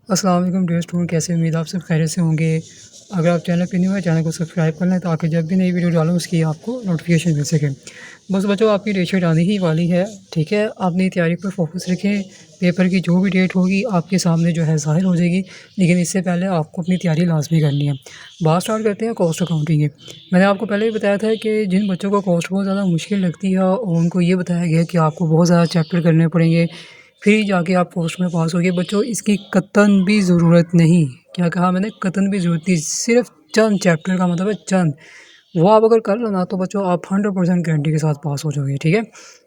अस्सलाम वालेकुम dear student, कैसे उम्मीद आप सब खैरियत से होंगे। अगर आप चैनल पे न्यू है, चैनल को सब्सक्राइब कर लें ताकि जब भी नई वीडियो डालूँ उसकी आपको नोटिफिकेशन मिल सके। बस बच्चों, आपकी डेट शीट आने ही वाली है, ठीक है। अपनी तैयारी पर फोकस रखें। पेपर की जो भी डेट होगी आपके सामने जो है ज़ाहिर हो जाएगी, लेकिन इससे पहले आपको अपनी तैयारी लाजमी करनी है। बात स्टार्ट करते हैं कॉस्ट अकाउंटिंग की। मैंने आपको पहले भी बताया था कि जिन बच्चों को कॉस्ट बहुत ज़्यादा मुश्किल लगती है और उनको ये बताया गया है कि आपको बहुत ज़्यादा चैप्टर करने पड़ेंगे, फिर जाके आप पोस्ट में पास होगे। बच्चों, इसकी कतन भी ज़रूरत नहीं। क्या कहा मैंने? कतन भी ज़रूरत नहीं। सिर्फ चंद चैप्टर का मतलब है चंद, वो आप अगर कर लो ना तो बच्चों आप 100% गारंटी के साथ पास हो जाओगे, ठीक है।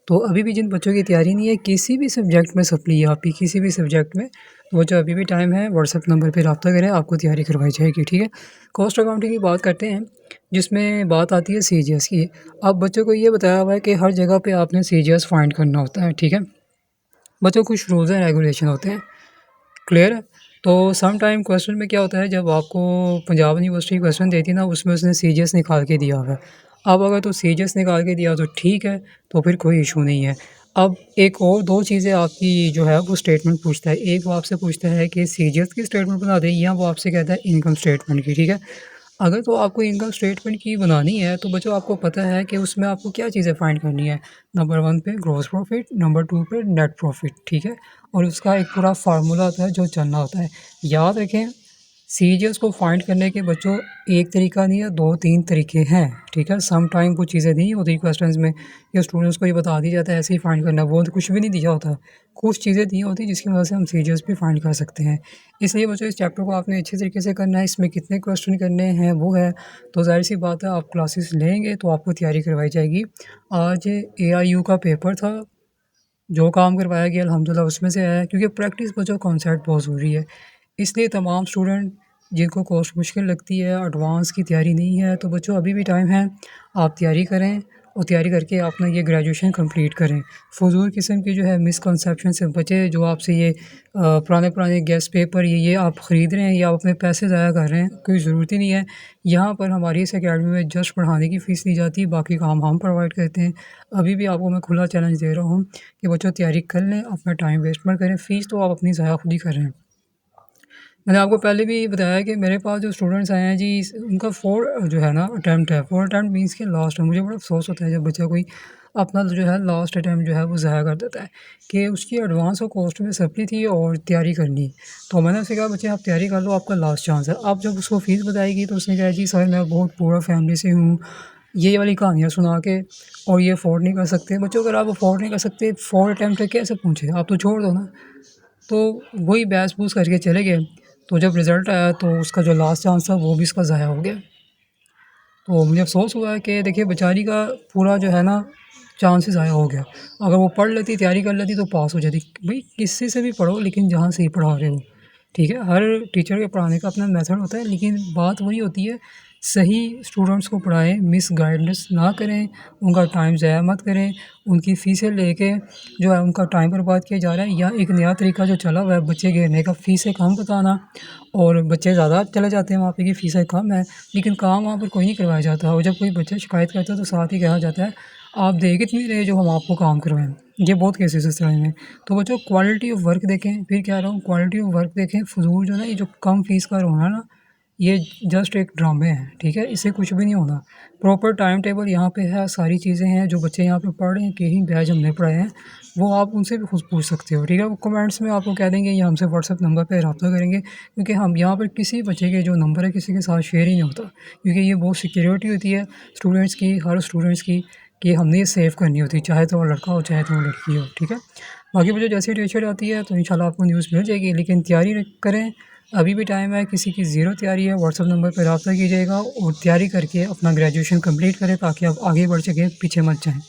तो अभी भी जिन बच्चों की तैयारी नहीं है किसी भी सब्जेक्ट में, सप्ली है आपकी किसी भी सब्जेक्ट में, तो बच्चों अभी भी टाइम है। व्हाट्सएप नंबर पर रब्ता करें, आपको तैयारी करवाई जाएगी, ठीक है। कॉस्ट अकाउंटिंग की बात करते हैं, जिसमें बात आती है CGS की। अब बच्चों को ये बताया हुआ है कि हर जगह पे आपने CGS फाइंड करना होता है, ठीक है। बच्चों कुछ रूल्स एंड रेगुलेशन होते हैं, क्लियर है। तो सम टाइम क्वेश्चन में क्या होता है, जब आपको पंजाब यूनिवर्सिटी क्वेश्चन देती है ना, उसमें उसने CGS निकाल के दिया हुआ है। अब अगर तो CGS निकाल के दिया तो ठीक है, तो फिर कोई इशू नहीं है। अब एक और दो चीज़ें आपकी जो है वो स्टेटमेंट पूछता है। एक वो आपसे पूछता है कि CGS की स्टेटमेंट बना दें, या वो आपसे कहता है इनकम स्टेटमेंट की, ठीक है। अगर तो आपको इनकम स्टेटमेंट की बनानी है तो बच्चों आपको पता है कि उसमें आपको क्या चीज़ें फाइंड करनी है। नंबर 1 पे ग्रॉस प्रॉफिट, नंबर 2 पे नेट प्रॉफिट, ठीक है। और उसका एक पूरा फार्मूला होता है जो चलना होता है। याद रखें, सीजीएस को फाइंड करने के बच्चों एक तरीका नहीं है, 2-3 तरीके हैं, ठीक है। सम टाइम कुछ चीज़ें नहीं होती क्वेश्चंस में, या स्टूडेंट्स को ये बता दी जाता है ऐसे ही फाइंड करना, वो तो कुछ भी नहीं दिया होता। कुछ चीज़ें दी होती जिसकी वजह से हम सीजीएस भी फाइंड कर सकते हैं। इसलिए बच्चों इस चैप्टर को आपने अच्छे तरीके से करना है। इसमें कितने क्वेश्चन करने हैं वो है, तो ज़ाहिर-सी बात है आप क्लासेस लेंगे तो आपको तैयारी करवाई जाएगी। आज एआईयू का पेपर था, जो काम करवाया गया अल्हम्दुलिल्लाह उसमें से आया है, क्योंकि प्रैक्टिस बच्चों कॉन्सेप्ट बहुत ज़रूरी है। इसलिए तमाम स्टूडेंट जिनको कोर्स मुश्किल लगती है, एडवांस की तैयारी नहीं है, तो बच्चों अभी भी टाइम है, आप तैयारी करें और तैयारी करके अपना ये ग्रेजुएशन कंप्लीट करें। फ़ुज़ूल किस्म की जो है मिसकंसेप्शन से बचें, जो आपसे ये पुराने-पुराने गेस्ट पेपर ये आप ख़रीद रहे हैं या आप अपने पैसे ज़ाया कर रहे हैं, कोई ज़रूरत ही नहीं है। यहाँ पर हमारी इस अकेडमी में जस्ट पढ़ाने की फ़ीस ली जाती है, बाकी काम हम प्रोवाइड करते हैं। अभी भी आपको मैं खुला चैलेंज दे रहा हूँ कि बच्चों तैयारी कर लें, अपना टाइम वेस्ट मत करें। फ़ीस तो आप अपनी ज़ाया खुद ही कर रहे हैं। मैंने आपको पहले भी बताया कि मेरे पास जो स्टूडेंट्स आए हैं जी, उनका 4 जो है ना अटेम्प्ट है। 4 अटेम्प्ट मीन्स के लास्ट है। मुझे बड़ा अफ़सोस होता है जब बच्चा कोई अपना जो है लास्ट अटेम्प्ट जो है वो ज़ाया कर देता है, कि उसकी एडवांस और कॉस्ट में सप्ली थी और तैयारी करनी। तो मैंने उससे कहा बच्चे आप तैयारी कर लो, आपका लास्ट चांस है। अब जब उसको फ़ीस बताएगी तो उसने कहा जी सर मैं बहुत पुअर फैमिली से हूँ, ये वाली कहानियाँ सुना के, और ये अफ़ोर्ड नहीं कर सकते। बच्चों अगर आप अफ़ोर्ड नहीं कर सकते 4 अटेम्प्ट है कैसे पहुँचे? आप तो छोड़ दो ना। तो वही बहस-बूस करके चले गए। तो जब रिज़ल्ट आया तो उसका जो लास्ट चांस था वो भी उसका ज़ाया हो गया। तो मुझे अफ़सोस हुआ कि देखिए बेचारी का पूरा जो है ना चांस ही ज़ाया हो गया। अगर वो पढ़ लेती, तैयारी कर लेती तो पास हो जाती। भई किसी से भी पढ़ो लेकिन जहाँ से ही पढ़ा रहे हो, ठीक है। हर टीचर के पढ़ाने का अपना मेथड होता है, लेकिन बात वही होती है सही स्टूडेंट्स को पढ़ाएँ, मिसगाइडेंस ना करें, उनका टाइम ज़ाया मत करें। उनकी फ़ीसें लेके जो है उनका टाइम बर्बाद किया जा रहा है, या एक नया तरीका जो चला हुआ है बच्चे घेरने का, फ़ीसें कम बताना, और बच्चे ज़्यादा चले जाते हैं वहाँ पे कि फ़ीसें कम है, लेकिन काम वहाँ पर कोई नहीं करवाया जाता। और जब कोई बच्चा शिकायत करता है तो साथ ही कहा जाता है आप दे कितनी रहे जो हम आपको काम करवाएँ। ये बहुत केसेस इस तरह में। तो बच्चों क्वालिटी ऑफ वर्क देखें, फिर कह रहा हूँ क्वालिटी ऑफ वर्क देखें। फ़ुज़ूल जो है ना ये जो कम फ़ीस का रोना ना, ये जस्ट एक ड्रामे हैं, ठीक है? इससे कुछ भी नहीं होना। प्रॉपर टाइम टेबल यहाँ पे है, सारी चीज़ें हैं, जो बच्चे यहाँ पे पढ़ रहे हैं, कहीं बैच हमने पढ़ाए हैं, वो आप उनसे भी खुद पूछ सकते हो, ठीक है? वो कमेंट्स में आपको कह देंगे या हमसे व्हाट्सएप नंबर पे रब्ता करेंगे, क्योंकि हम यहाँ पर किसी बच्चे के जो नंबर है किसी के साथ शेयर ही नहीं होता, क्योंकि ये बहुत सिक्योरिटी होती है स्टूडेंट्स की, हर स्टूडेंट्स की, कि हमने ये सेव करनी होती है, चाहे तो वो लड़का हो, चाहे तो वो लड़की हो, ठीक है? बाकी मुझे जैसे ही टीचर आती है तो इंशाल्लाह आपको न्यूज़ मिल जाएगी, लेकिन तैयारी करें, अभी भी टाइम है। किसी की ज़ीरो तैयारी है व्हाट्सएप नंबर पर रब्ता कीजिएगा और तैयारी करके अपना ग्रेजुएशन कंप्लीट करें ताकि आप आगे बढ़ सकें, पीछे मत जाएँ।